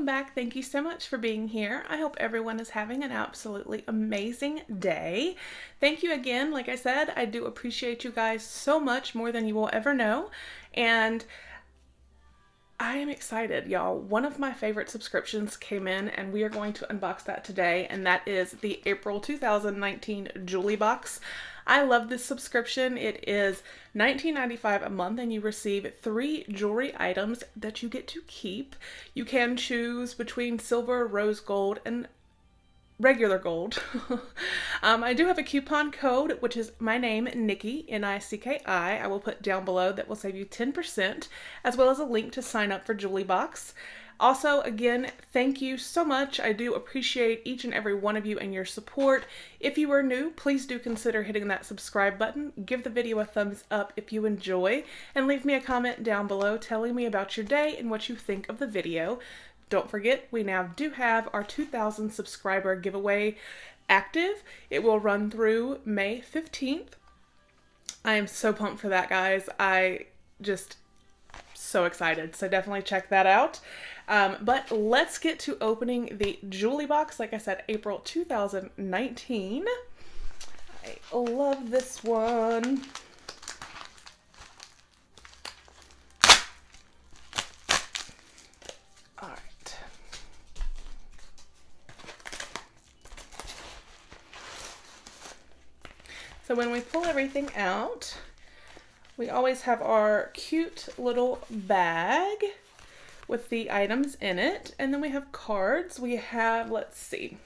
welcome back. Thank you so much for being here. I hope everyone is having an absolutely amazing day. Thank you again. Like I said, I do appreciate you guys so much, more than you will ever know. And I am excited, y'all. One of my favorite subscriptions came in and we are going to unbox that today, and that is the April 2019 JewlyBox. I love this subscription. It is $19.95 a month and you receive 3 jewelry items that you get to keep. You can choose between silver, rose gold, and regular gold. I do have a coupon code, which is my name, Nicki, N-I-C-K-I. I will put down below that will save you 10%, as well as a link to sign up for JewlyBox. Also, again, thank you so much. I do appreciate each and every one of you and your support. If you are new, please do consider hitting that subscribe button. Give the video a thumbs up if you enjoy, and leave me a comment down below telling me about your day and what you think of the video. Don't forget, we now do have our 2,000 subscriber giveaway active. It will run through May 15th. I am so pumped for that, guys. So excited. So definitely check that out. But let's get to opening the JewlyBox. Like I said, April 2019. I love this one. All right. So when we pull everything out, we always have our cute little bag with the items in it. And then we have cards. We have, let's see.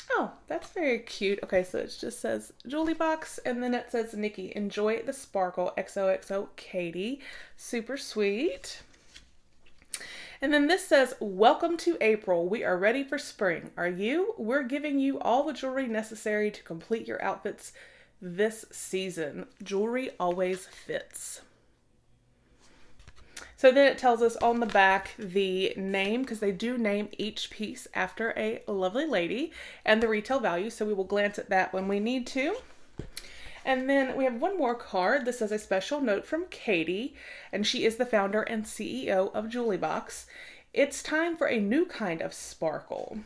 Oh, that's very cute. Okay, so it just says JewlyBox, and then it says Nicki, enjoy the sparkle, XOXO Katie. Super sweet. And then this says, welcome to April. We are ready for spring. Are you? We're giving you all the jewelry necessary to complete your outfits this season. Jewelry always fits. So then it tells us on the back the name, because they do name each piece after a lovely lady, and the retail value. So we will glance at that when we need to. And then we have one more card. This is a special note from Katie, and she is the founder and CEO of JewlyBox. It's time for a new kind of sparkle.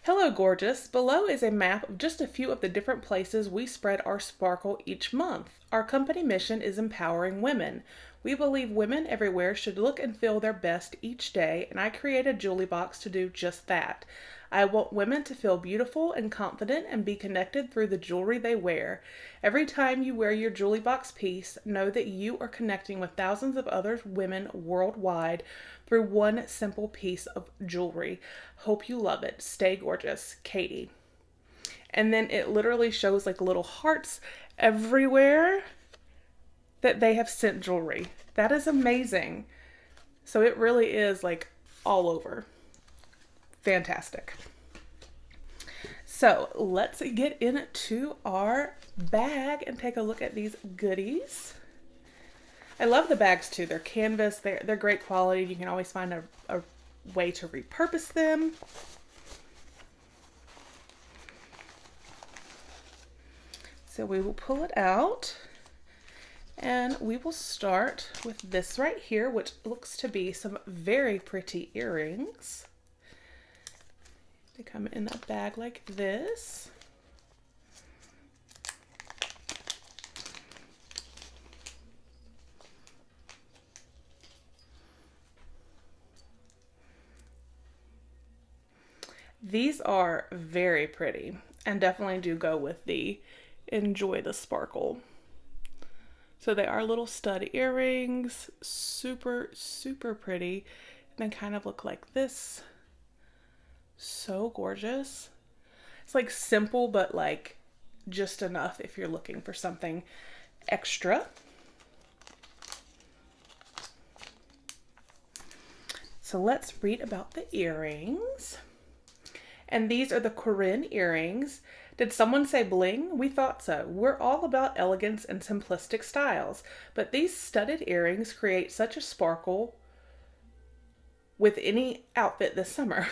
Hello, gorgeous. Below is a map of just a few of the different places we spread our sparkle each month. Our company mission is empowering women. We believe women everywhere should look and feel their best each day, and I created JewlyBox to do just that. I want women to feel beautiful and confident and be connected through the jewelry they wear. Every time you wear your JewlyBox piece, know that you are connecting with thousands of other women worldwide through one simple piece of jewelry. Hope you love it. Stay gorgeous, Katie. And then it literally shows like little hearts everywhere that they have sent jewelry. That is amazing. So it really is like all over. Fantastic. So let's get into our bag and take a look at these goodies. I love the bags too. They're canvas. They're great quality. You can always find a way to repurpose them. So we will pull it out, and we will start with this right here, which looks to be some very pretty earrings. They come in a bag like this. These are very pretty and definitely do go with the enjoy the sparkle. So they are little stud earrings, super, super pretty. And they kind of look like this. So gorgeous. It's like simple, but like just enough if you're looking for something extra. So let's read about the earrings. And these are the Corinne earrings. Did someone say bling? We thought so. We're all about elegance and simplistic styles, but these studded earrings create such a sparkle with any outfit this summer.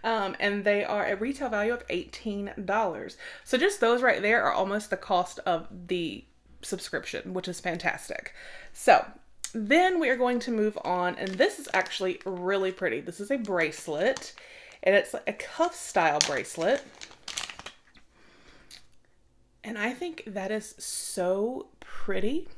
And they are a retail value of $18. So just those right there are almost the cost of the subscription, which is fantastic. So Then we are going to move on, and this is actually really pretty. This is a bracelet, and it's a cuff style bracelet. And I think that is so pretty.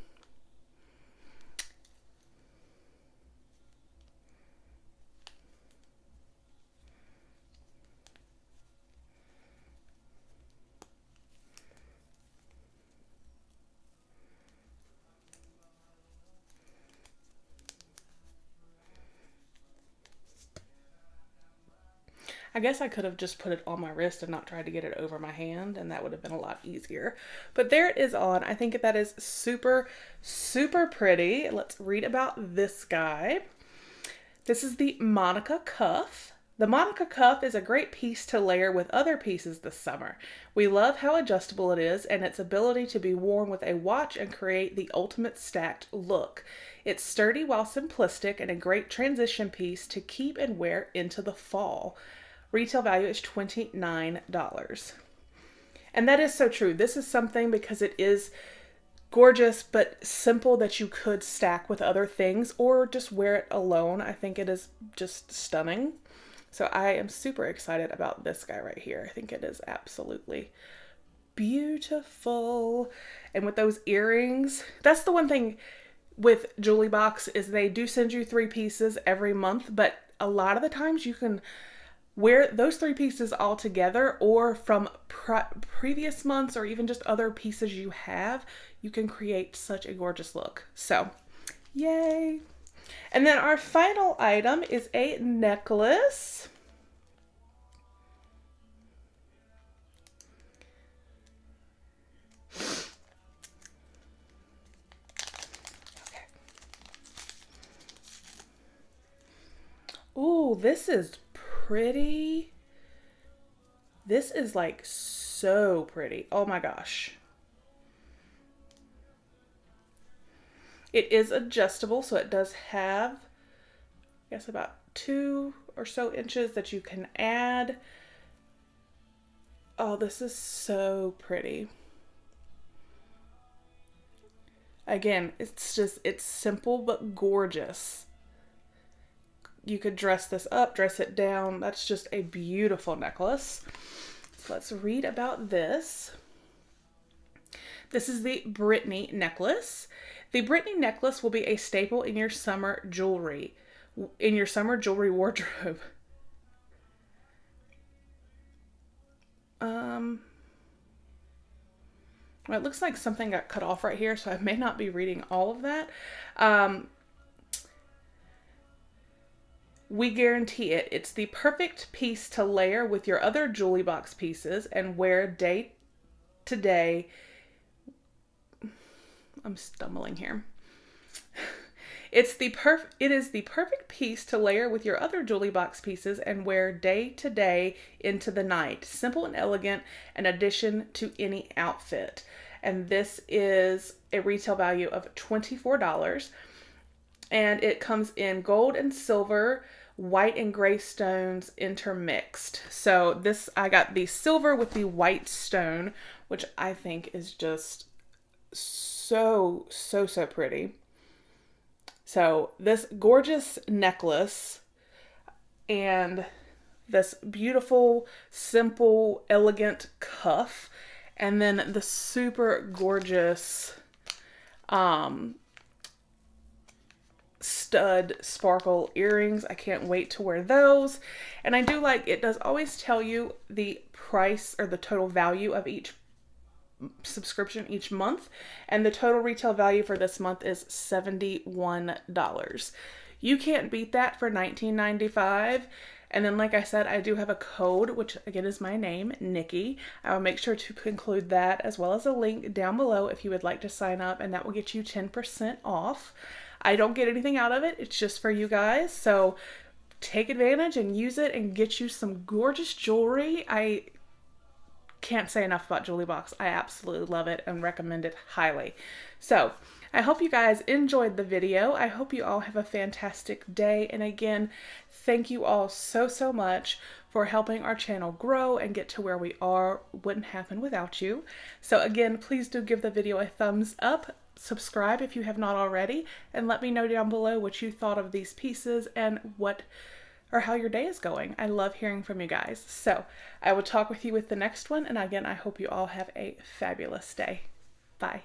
I guess I could have just put it on my wrist and not tried to get it over my hand, and that would have been a lot easier. But there it is on. I think that is super, super pretty. Let's read about this guy. This is the Monica cuff. The Monica cuff is a great piece to layer with other pieces this summer. We love how adjustable it is and its ability to be worn with a watch and create the ultimate stacked look. It's sturdy while simplistic and a great transition piece to keep and wear into the fall. Retail value is $29. And that is so true. This is something, because it is gorgeous but simple, that you could stack with other things or just wear it alone. I think it is just stunning. So I am super excited about this guy right here. I think it is absolutely beautiful. And with those earrings, that's the one thing with JewlyBox, is they do send you 3 pieces every month, but a lot of the times you can wear those 3 pieces all together, or from previous months, or even just other pieces you have. You can create such a gorgeous look. So, yay. And then our final item is a necklace. Okay. Ooh, this is pretty. This is like so pretty. Oh my gosh. It is adjustable, so it does have, I guess, about 2 or so inches that you can add. Oh, this is so pretty. Again, it's simple but gorgeous. You could dress this up, dress it down. That's just a beautiful necklace. So let's read about this. This is the Brittany Necklace. The Brittany Necklace will be a staple in your summer jewelry wardrobe. Well, it looks like something got cut off right here, so I may not be reading all of that. We guarantee it. It's the perfect piece to layer with your other JewlyBox pieces and wear day to day. I'm stumbling here. It is the perfect piece to layer with your other JewlyBox pieces and wear day to day into the night. Simple and elegant, an addition to any outfit. And this is a retail value of $24. And it comes in gold and silver, white and gray stones intermixed. So this, I got the silver with the white stone, which I think is just so pretty. So this gorgeous necklace and this beautiful, simple, elegant cuff, and then the super gorgeous stud sparkle earrings. I can't wait to wear those. And I do like, it does always tell you the price or the total value of each subscription each month, and the total retail value for this month is $71. You can't beat that for $19.95. And then, like I said, I do have a code, which again is my name, Nicki. I will make sure to include that as well as a link down below if you would like to sign up, and that will get you 10% off. I don't get anything out of it. It's just for you guys. So take advantage and use it and get you some gorgeous jewelry. I can't say enough about JewlyBox. I absolutely love it and recommend it highly. So I hope you guys enjoyed the video. I hope you all have a fantastic day. And again, thank you all so much for helping our channel grow and get to where we are. Wouldn't happen without you. So again, please do give the video a thumbs up, subscribe if you have not already, and let me know down below what you thought of these pieces and what or how your day is going. I love hearing from you guys. So I will talk with you with the next one, and again, I hope you all have a fabulous day. Bye.